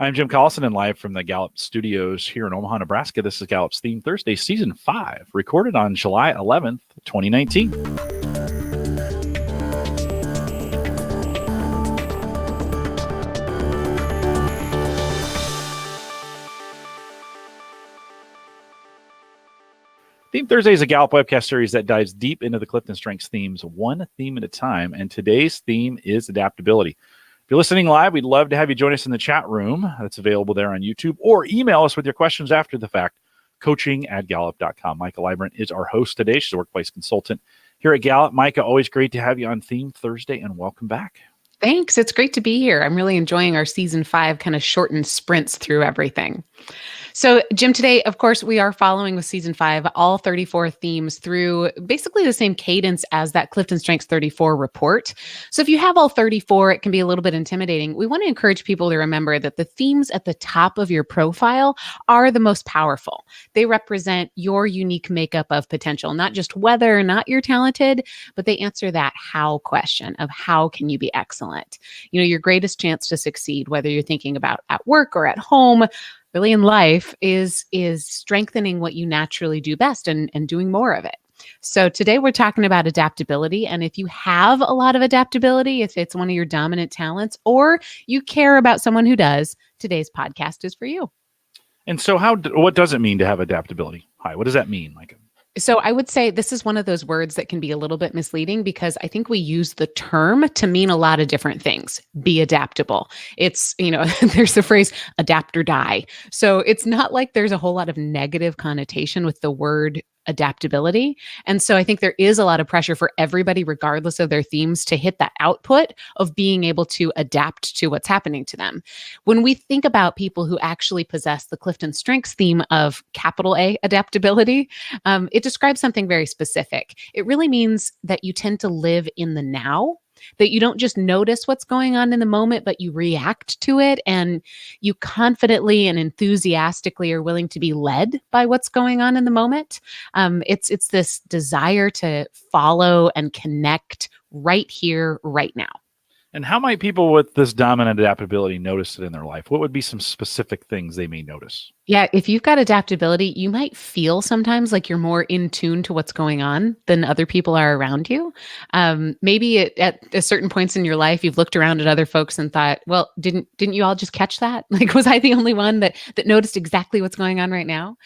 I'm Jim Collison and live from the Gallup studios here in Omaha, Nebraska. This is Gallup's Theme Thursday, Season 5, recorded on July 11th, 2019. Theme Thursday is a Gallup webcast series that dives deep into the CliftonStrengths themes, one theme at a time, and today's theme is adaptability. If you're listening live, we'd love to have you join us in the chat room that's available there on YouTube, or email us with your questions after the fact, coaching@gallup.com. Maika Leibbrandt is our host today. She's a workplace consultant here at Gallup. Maika, always great to have you on Theme Thursday, and welcome back. Thanks. It's great to be here. I'm really enjoying our Season 5 kind of shortened sprints through everything. So, Jim, today, of course, we are following with Season 5, all 34 themes through basically the same cadence as that CliftonStrengths 34 report. So if you have all 34, it can be a little bit intimidating. We want to encourage people to remember that the themes at the top of your profile are the most powerful. They represent your unique makeup of potential, not just whether or not you're talented, but they answer that how question of how can you be excellent. You know, your greatest chance to succeed, whether you're thinking about at work or at home, really in life, is strengthening what you naturally do best and doing more of it. So today we're talking about adaptability. And if you have a lot of adaptability, if it's one of your dominant talents, or you care about someone who does, today's podcast is for you. And so what does it mean to have adaptability? Hi, what does that mean, Maika? So I would say this is one of those words that can be a little bit misleading because I think we use the term to mean a lot of different things. Be adaptable. It's, there's the phrase adapt or die. So it's not like there's a whole lot of negative connotation with the word adaptability. And so I think there is a lot of pressure for everybody, regardless of their themes, to hit that output of being able to adapt to what's happening to them. When we think about people who actually possess the CliftonStrengths theme of capital A adaptability, it describes something very specific. It really means that you tend to live in the now, that you don't just notice what's going on in the moment, but you react to it, and you confidently and enthusiastically are willing to be led by what's going on in the moment. It's this desire to follow and connect right here, right now. And how might people with this dominant adaptability notice it in their life? What would be some specific things they may notice? Yeah, if you've got adaptability, you might feel sometimes like you're more in tune to what's going on than other people are around you. Maybe at a certain points in your life, you've looked around at other folks and thought, well, didn't you all just catch that? Like, was I the only one that noticed exactly what's going on right now?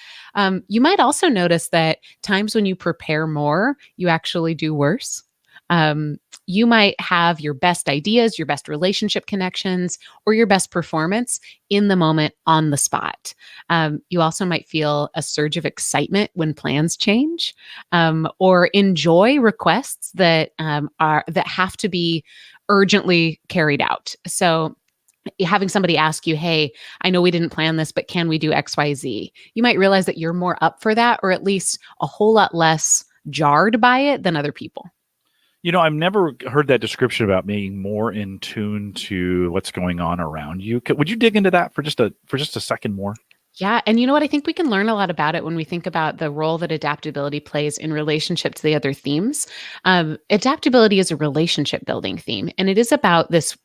You might also notice that times when you prepare more, you actually do worse. You might have your best ideas, your best relationship connections, or your best performance in the moment on the spot. You also might feel a surge of excitement when plans change, or enjoy requests that have to be urgently carried out. So having somebody ask you, hey, I know we didn't plan this, but can we do X, Y, Z? You might realize that you're more up for that, or at least a whole lot less jarred by it than other people. I've never heard that description about being more in tune to what's going on around you. Would you dig into that for just a second more? Yeah. And you know what? I think we can learn a lot about it when we think about the role that adaptability plays in relationship to the other themes. Adaptability is a relationship building theme, and it is about this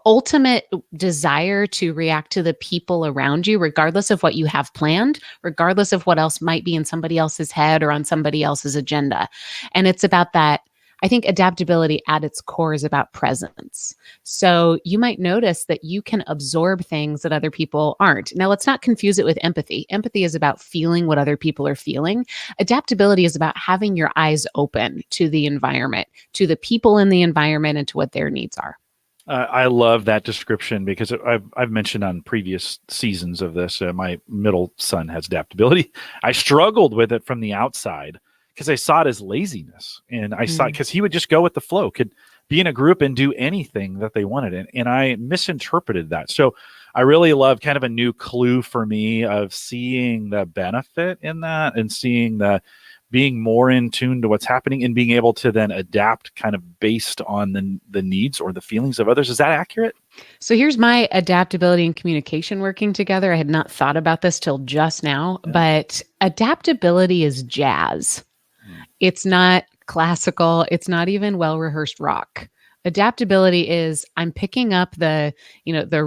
ultimate desire to react to the people around you, regardless of what you have planned, regardless of what else might be in somebody else's head or on somebody else's agenda. And it's about that. I think adaptability at its core is about presence. So you might notice that you can absorb things that other people aren't. Now, let's not confuse it with empathy. Empathy is about feeling what other people are feeling. Adaptability is about having your eyes open to the environment, to the people in the environment, and to what their needs are. I love that description because I've mentioned on previous seasons of this, my middle son has adaptability. I struggled with it from the outside because I saw it as laziness, and I saw it because he would just go with the flow, could be in a group and do anything that they wanted. And I misinterpreted that. So I really love kind of a new clue for me of seeing the benefit in that and seeing the being more in tune to what's happening and being able to then adapt kind of based on the needs or the feelings of others. Is that accurate? So here's my adaptability and communication working together. I had not thought about this till just now, but adaptability is jazz. It's not classical. It's not even well-rehearsed rock. Adaptability is I'm picking up the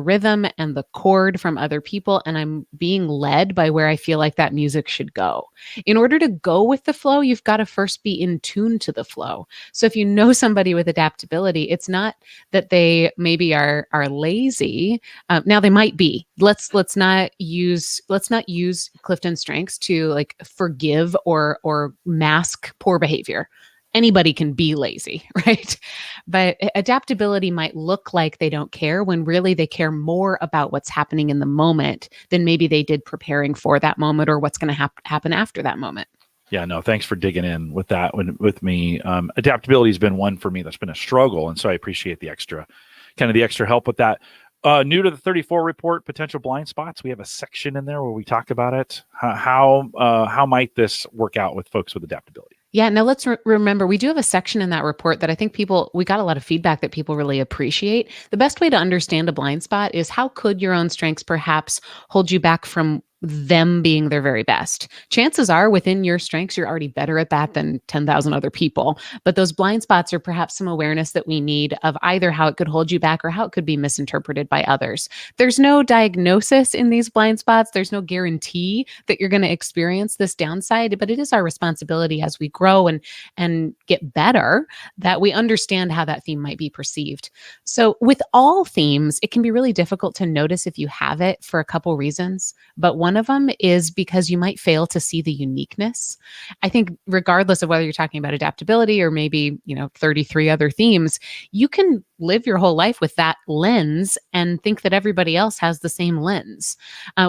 rhythm and the chord from other people, and I'm being led by where I feel like that music should go. In order to go with the flow, you've got to first be in tune to the flow. So if you know somebody with adaptability, it's not that they maybe are lazy. Now they might be. Let's not use CliftonStrengths to like forgive or mask poor behavior. Anybody can be lazy, right? But adaptability might look like they don't care when really they care more about what's happening in the moment than maybe they did preparing for that moment or what's going to happen after that moment. Yeah, no, thanks for digging in with that with me. Adaptability has been one for me that's been a struggle. And so I appreciate the extra help with that. New to the 34 report, potential blind spots. We have a section in there where we talk about it. How might this work out with folks with adaptability? Yeah, now let's remember, we do have a section in that report that I think we got a lot of feedback that people really appreciate. The best way to understand a blind spot is how could your own strengths perhaps hold you back from them being their very best. Chances are within your strengths, you're already better at that than 10,000 other people. But those blind spots are perhaps some awareness that we need of either how it could hold you back or how it could be misinterpreted by others. There's no diagnosis in these blind spots. There's no guarantee that you're going to experience this downside, but it is our responsibility as we grow and get better that we understand how that theme might be perceived. So with all themes, it can be really difficult to notice if you have it for a couple reasons, but one of them is because you might fail to see the uniqueness. I think regardless of whether you're talking about adaptability or maybe, 33 other themes, you can live your whole life with that lens and think that everybody else has the same lens.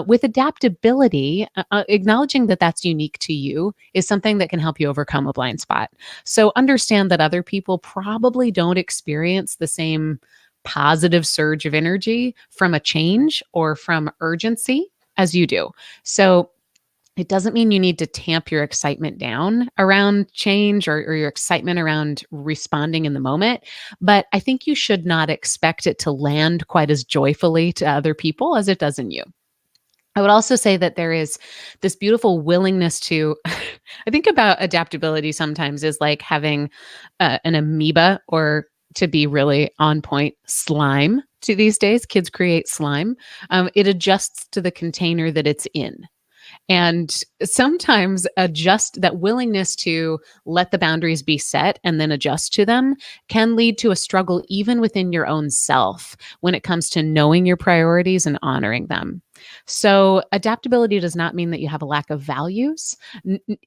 With adaptability, acknowledging that that's unique to you is something that can help you overcome a blind spot. So understand that other people probably don't experience the same positive surge of energy from a change or from urgency as you do. So it doesn't mean you need to tamp your excitement down around change or your excitement around responding in the moment. But I think you should not expect it to land quite as joyfully to other people as it does in you. I would also say that there is this beautiful willingness to, I think about adaptability sometimes is like having an amoeba, or to be really on point, slime. To these days, kids create slime. It adjusts to the container that it's in. And sometimes that willingness to let the boundaries be set and then adjust to them can lead to a struggle even within your own self when it comes to knowing your priorities and honoring them. So adaptability does not mean that you have a lack of values.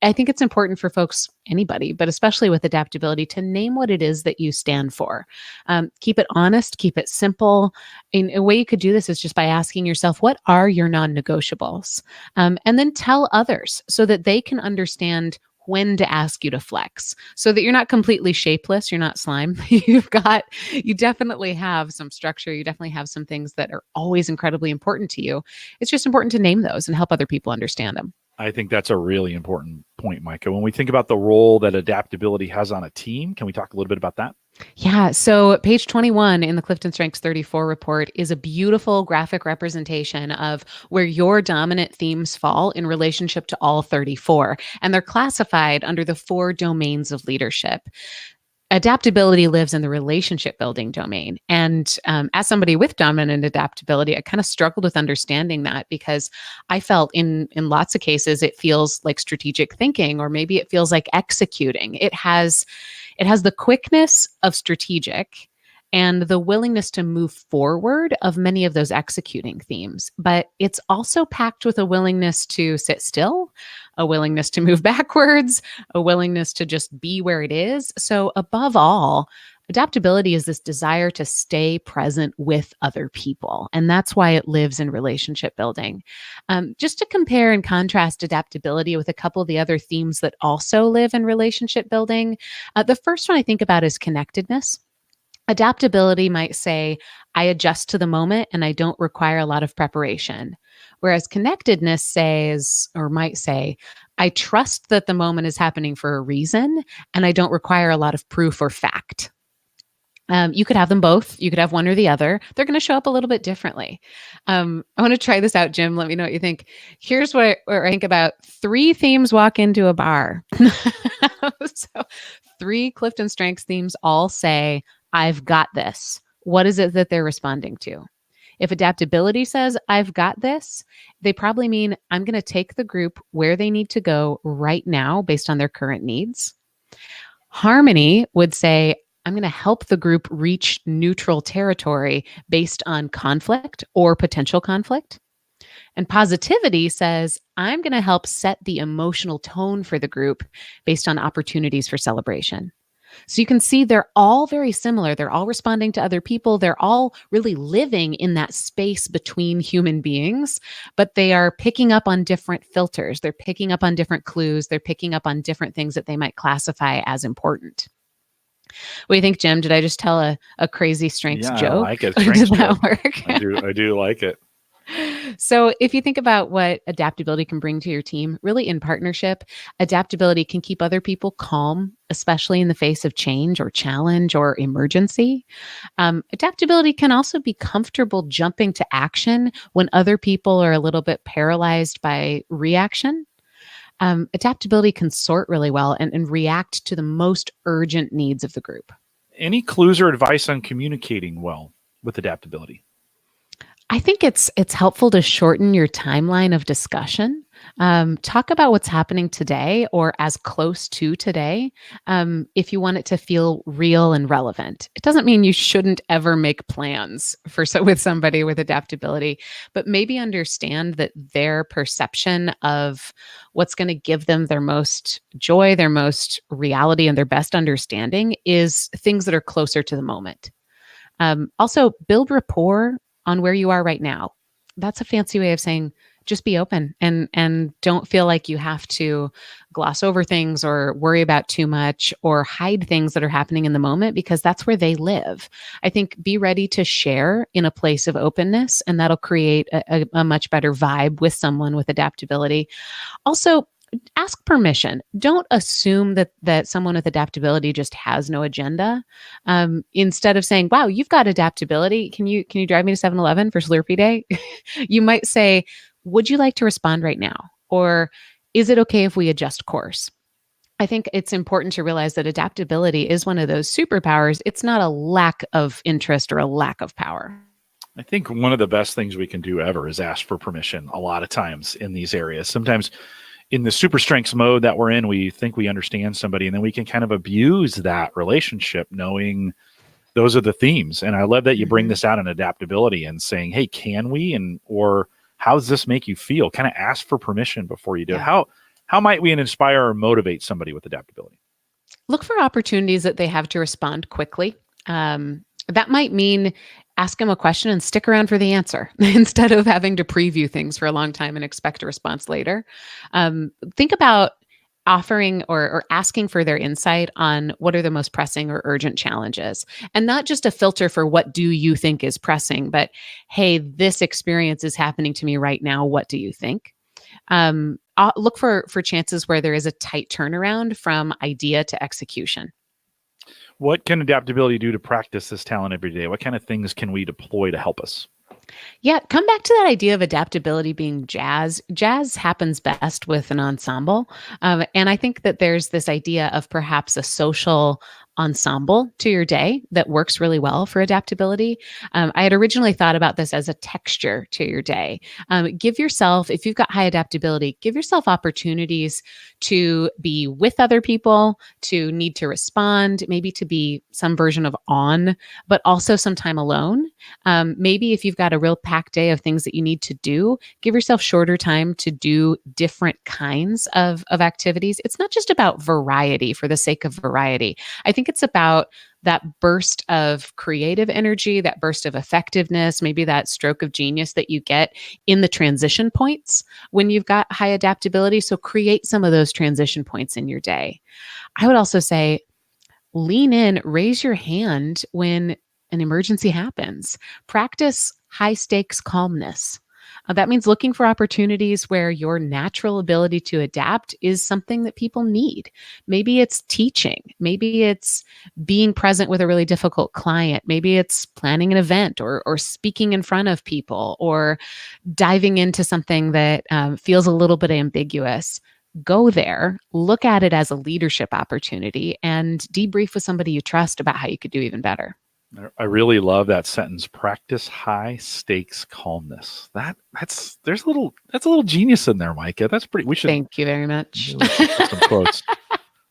I think it's important for folks, anybody, but especially with adaptability, to name what it is that you stand for. Keep it honest, keep it simple. And a way you could do this is just by asking yourself, what are your non-negotiables? And then tell others so that they can understand when to ask you to flex, so that you're not completely shapeless. You're not slime. You definitely have some structure. You definitely have some things that are always incredibly important to you. It's just important to name those and help other people understand them. I think that's a really important point, Maika. When we think about the role that adaptability has on a team, can we talk a little bit about that? Yeah. So page 21 in the CliftonStrengths 34 report is a beautiful graphic representation of where your dominant themes fall in relationship to all 34. And they're classified under the 4 domains of leadership. Adaptability lives in the relationship building domain. And as somebody with dominant adaptability, I kind of struggled with understanding that, because I felt in lots of cases, it feels like strategic thinking, or maybe it feels like executing. It has the quickness of strategic and the willingness to move forward of many of those executing themes. But it's also packed with a willingness to sit still, a willingness to move backwards, a willingness to just be where it is. So above all, adaptability is this desire to stay present with other people. And that's why it lives in relationship building. Just to compare and contrast adaptability with a couple of the other themes that also live in relationship building, the first one I think about is connectedness. Adaptability might say, I adjust to the moment and I don't require a lot of preparation. Whereas connectedness might say, I trust that the moment is happening for a reason and I don't require a lot of proof or fact. You could have them both. You could have one or the other. They're going to show up a little bit differently. I want to try this out, Jim. Let me know what you think. Here's what I think about 3 themes walk into a bar. So 3 CliftonStrengths themes all say, I've got this, what is it that they're responding to? If adaptability says, I've got this, they probably mean I'm going to take the group where they need to go right now based on their current needs. Harmony would say, I'm going to help the group reach neutral territory based on conflict or potential conflict. And positivity says, I'm going to help set the emotional tone for the group based on opportunities for celebration. So you can see they're all very similar. They're all responding to other people. They're all really living in that space between human beings, but they are picking up on different filters. They're picking up on different clues. They're picking up on different things that they might classify as important. What do you think, Jim? Did I just tell a crazy strengths joke? I like it. Or did that work? I do like it. So if you think about what adaptability can bring to your team, really in partnership, adaptability can keep other people calm, especially in the face of change or challenge or emergency. Adaptability can also be comfortable jumping to action when other people are a little bit paralyzed by reaction. Adaptability can sort really well and react to the most urgent needs of the group. Any clues or advice on communicating well with adaptability? I think it's helpful to shorten your timeline of discussion. Talk about what's happening today or as close to today if you want it to feel real and relevant. It doesn't mean you shouldn't ever make plans with somebody with adaptability, but maybe understand that their perception of what's going to give them their most joy, their most reality, and their best understanding is things that are closer to the moment. Also, build rapport on where you are right now. That's a fancy way of saying just be open and don't feel like you have to gloss over things or worry about too much or hide things that are happening in the moment, because that's where they live. I think be ready to share in a place of openness, and that'll create a much better vibe with someone with adaptability. Also, ask permission. Don't assume that someone with adaptability just has no agenda. Instead of saying, wow, you've got adaptability. Can you drive me to 7-Eleven for Slurpee Day? You might say, would you like to respond right now? Or is it okay if we adjust course? I think it's important to realize that adaptability is one of those superpowers. It's not a lack of interest or a lack of power. I think one of the best things we can do ever is ask for permission a lot of times in these areas. Sometimes in the super strengths mode that we're in, we think we understand somebody, and then we can kind of abuse that relationship knowing those are the themes. And I love that you bring this out in adaptability and saying, hey, can we, or how does this make you feel? Kind of ask for permission before you do it. How might we inspire or motivate somebody with adaptability? Look for opportunities that they have to respond quickly. That might mean ask them a question and stick around for the answer instead of having to preview things for a long time and expect a response later. Think about offering or asking for their insight on what are the most pressing or urgent challenges, and not just a filter for what do you think is pressing, but hey, this experience is happening to me right now. What do you think? Look for chances where there is a tight turnaround from idea to execution. What can adaptability do to practice this talent every day? What kind of things can we deploy to help us? Yeah, come back to that idea of adaptability being jazz. Jazz happens best with an ensemble. And I think that there's this idea of perhaps a social ensemble to your day that works really well for adaptability. I had originally thought about this as a texture to your day. Give yourself, if you've got high adaptability, give yourself opportunities to be with other people, to need to respond, maybe to be some version of on, but also some time alone. Maybe if you've got a real packed day of things that you need to do, give yourself shorter time to do different kinds of activities. It's not just about variety for the sake of variety. I think it's about that burst of creative energy, that burst of effectiveness, maybe that stroke of genius that you get in the transition points when you've got high adaptability. So create some of those transition points in your day. I would also say, lean in, raise your hand when an emergency happens. Practice high stakes calmness. That means looking for opportunities where your natural ability to adapt is something that people need. Maybe it's teaching. Maybe it's being present with a really difficult client. Maybe it's planning an event or speaking in front of people or diving into something that feels a little bit ambiguous. Go there, look at it as a leadership opportunity, and debrief with somebody you trust about how you could do even better. I really love that sentence. Practice high stakes calmness. That's a little genius in there, Micah. That's pretty. Thank you very much. We should put some quotes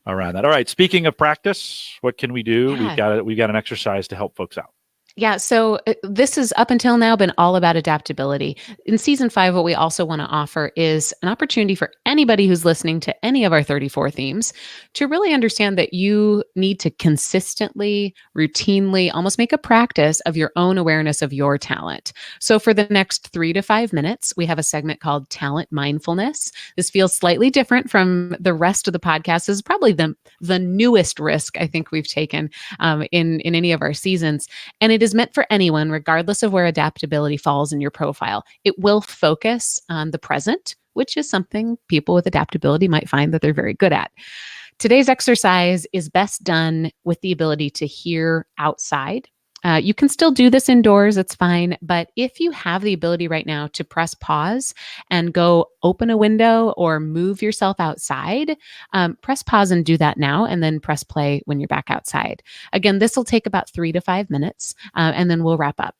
around that. All right. Speaking of practice, what can we do? Yeah. We've got an exercise to help folks out. Yeah, so this has up until now been all about adaptability. In season 5, what we also want to offer is an opportunity for anybody who's listening to any of our 34 themes to really understand that you need to consistently, routinely, almost make a practice of your own awareness of your talent. So for the next 3 to 5 minutes, we have a segment called Talent-mindfulness. This feels slightly different from the rest of the podcast. This is probably the newest risk I think we've taken in any of our seasons. And it is meant for anyone, regardless of where adaptability falls in your profile. It will focus on the present, which is something people with adaptability might find that they're very good at. Today's exercise is best done with the ability to hear outside. You can still do this indoors, it's fine. But if you have the ability right now to press pause and go open a window or move yourself outside, press pause and do that now, and then press play when you're back outside. Again, this will take about 3 to 5 minutes, and then we'll wrap up.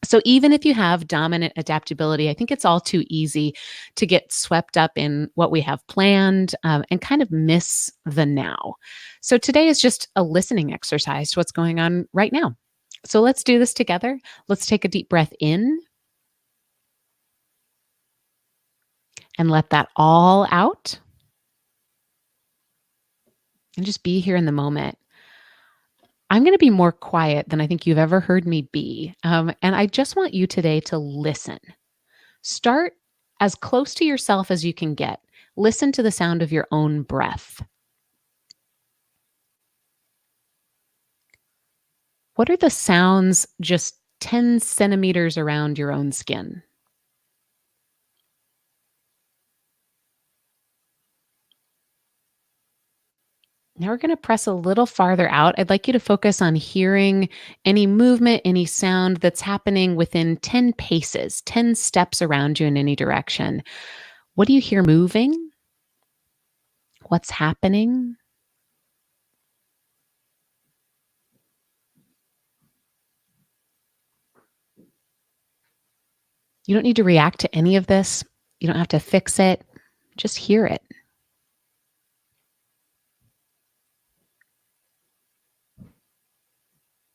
So even if you have dominant adaptability, I think it's all too easy to get swept up in what we have planned and kind of miss the now. So today is just a listening exercise to what's going on right now. So let's do this together. Let's take a deep breath in and let that all out. And just be here in the moment. I'm going to be more quiet than I think you've ever heard me be. And I just want you today to listen. Start as close to yourself as you can get. Listen to the sound of your own breath. What are the sounds just 10 centimeters around your own skin? Now we're going to press a little farther out. I'd like you to focus on hearing any movement, any sound that's happening within 10 paces, 10 steps around you in any direction. What do you hear moving? What's happening? You don't need to react to any of this. You don't have to fix it. Just hear it.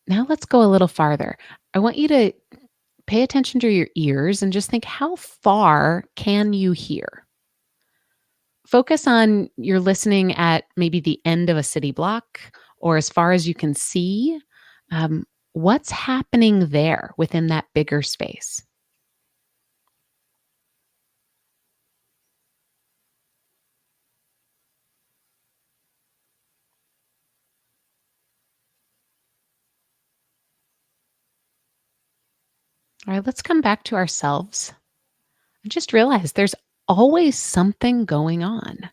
Now let's go a little farther. I want you to pay attention to your ears and just think, how far can you hear? Focus on your listening at maybe the end of a city block or as far as you can see. What's happening there within that bigger space? All right, let's come back to ourselves and just realize there's always something going on.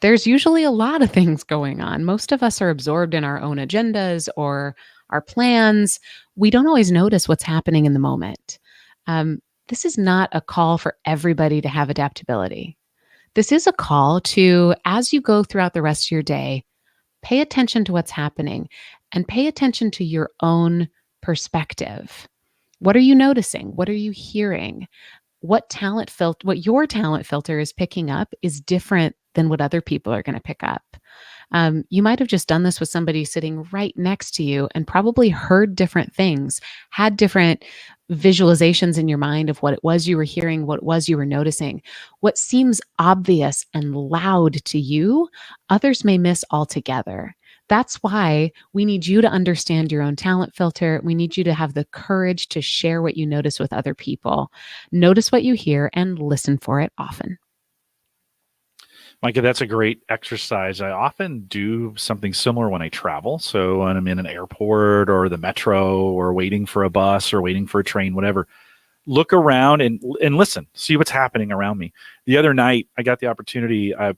There's usually a lot of things going on. Most of us are absorbed in our own agendas or our plans. We don't always notice what's happening in the moment. This is not a call for everybody to have adaptability. This is a call to, as you go throughout the rest of your day, pay attention to what's happening and pay attention to your own perspective. What are you noticing? What are you hearing? What your talent filter is picking up is different than what other people are going to pick up. You might have just done this with somebody sitting right next to you and probably heard different things, had different visualizations in your mind of what it was you were hearing, what it was you were noticing. What seems obvious and loud to you, others may miss altogether. That's why we need you to understand your own talent filter. We need you to have the courage to share what you notice with other people. Notice what you hear and listen for it often. Micah, that's a great exercise. I often do something similar when I travel. So when I'm in an airport or the metro or waiting for a bus or waiting for a train, whatever, look around and listen, see what's happening around me. The other night, I got the opportunity. I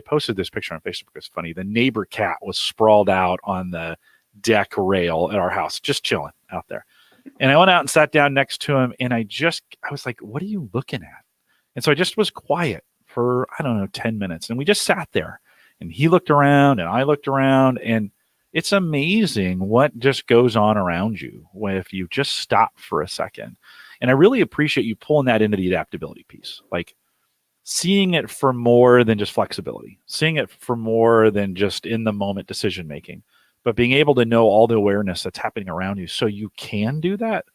posted this picture on Facebook. It's funny. The neighbor cat was sprawled out on the deck rail at our house, just chilling out there. And I went out and sat down next to him, and I was like, what are you looking at? And so I just was quiet for, 10 minutes. And we just sat there, and he looked around and I looked around, and It's amazing what just goes on around you if you just stop for a second. And I really appreciate you pulling that into the adaptability piece, like seeing it for more than just flexibility, seeing it for more than just in the moment decision making, but being able to know all the awareness that's happening around you so you can do that.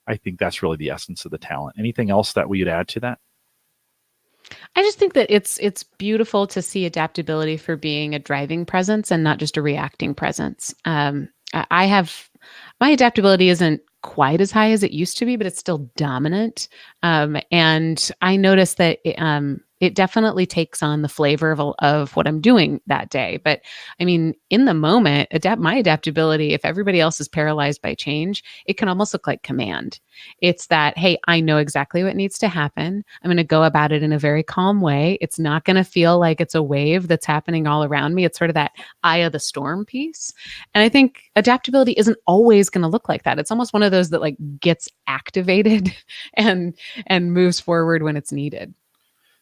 I think that's really the essence of the talent. Anything else that we would add to that? I just think that it's beautiful to see adaptability for being a driving presence and not just a reacting presence. I have my adaptability isn't quite as high as it used to be, but it's still dominant. And I notice that it definitely takes on the flavor of what I'm doing that day. But I mean, in the moment, my adaptability, if everybody else is paralyzed by change, it can almost look like command. It's that, hey, I know exactly what needs to happen. I'm going to go about it in a very calm way. It's not going to feel like it's a wave that's happening all around me. It's sort of that eye of the storm piece. And I think adaptability isn't always going to look like that. It's almost one of those that like gets activated and moves forward when it's needed.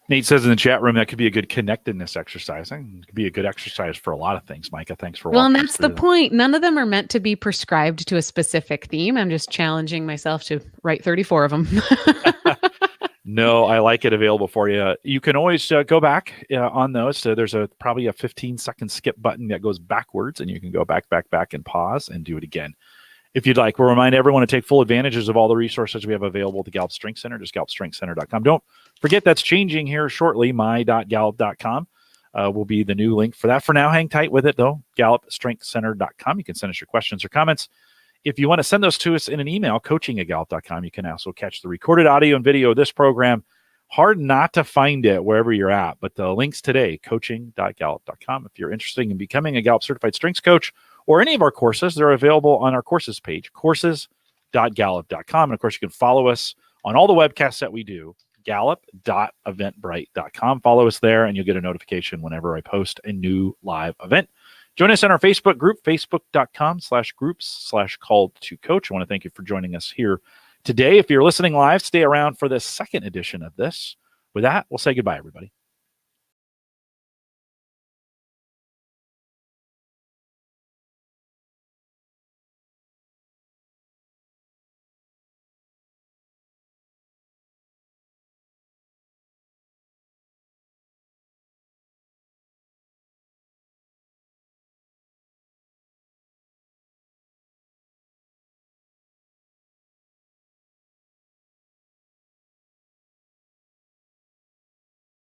Nate says in the chat room that could be a good connectedness exercise. It could be a good exercise for a lot of things. Maika, thanks for Well, and walking that's through the point. None of them are meant to be prescribed to a specific theme. I'm just challenging myself to write 34 of them. No, I like it available for you. You can always go back on those. So there's probably a 15-second skip button that goes backwards, and you can go back, and pause and do it again if you'd like. We'll remind everyone to take full advantages of all the resources we have available at the Gallup Strength Center, just gallupstrengthcenter.com. Don't forget that's changing here shortly. my.gallup.com will be the new link for that. For now, hang tight with it, though. gallupstrengthcenter.com. You can send us your questions or comments. If you want to send those to us in an email, coaching@gallup.com, you can also catch the recorded audio and video of this program. Hard not to find it wherever you're at, but the links today, coaching.gallup.com. If you're interested in becoming a Gallup Certified Strengths Coach or any of our courses, they're available on our courses page, courses.gallup.com. And of course, you can follow us on all the webcasts that we do, gallup.eventbrite.com. Follow us there, and you'll get a notification whenever I post a new live event. Join us on our Facebook group, facebook.com/groups/called-to-coach. I want to thank you for joining us here today. If you're listening live, stay around for the second edition of this. With that, we'll say goodbye, everybody.